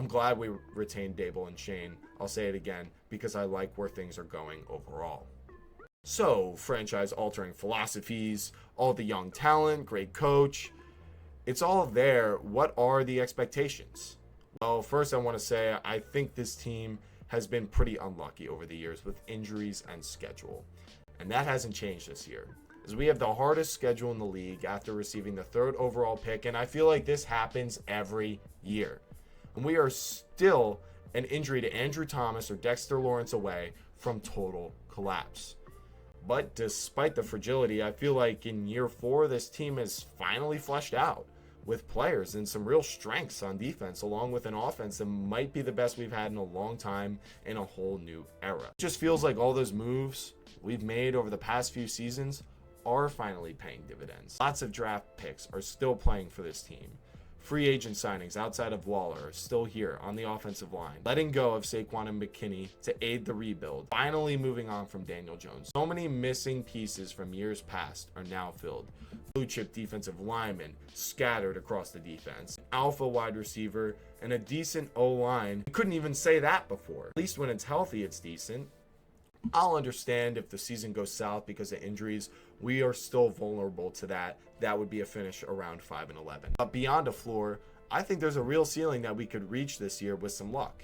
I'm glad we retained Daboll and Schoen. I'll say it again because I like where things are going overall. So, franchise-altering philosophies, all the young talent, great coach, it's all there. What are the expectations? Well, first I want to say I think this team has been pretty unlucky over the years with injuries and schedule. And that hasn't changed this year, as we have the hardest schedule in the league after receiving the 3rd overall pick, and I feel like this happens every year. And we are still an injury to Andrew Thomas or Dexter Lawrence away from total collapse. But despite the fragility, I feel like in year 4, this team is finally fleshed out with players and some real strengths on defense, along with an offense that might be the best we've had in a long time in a whole new era. It just feels like all those moves we've made over the past few seasons are finally paying dividends. Lots of draft picks are still playing for this team. Free agent signings outside of Waller are still here on the offensive line. Letting go of Saquon and McKinney to aid the rebuild. Finally moving on from Daniel Jones. So many missing pieces from years past are now filled. Blue chip defensive linemen scattered across the defense. Alpha wide receiver and a decent O-line. You couldn't even say that before. At least when it's healthy, it's decent. I'll understand if the season goes south because of injuries. We are still vulnerable to that. That would be a finish around 5-11. But beyond a floor, I think there's a real ceiling that we could reach this year with some luck.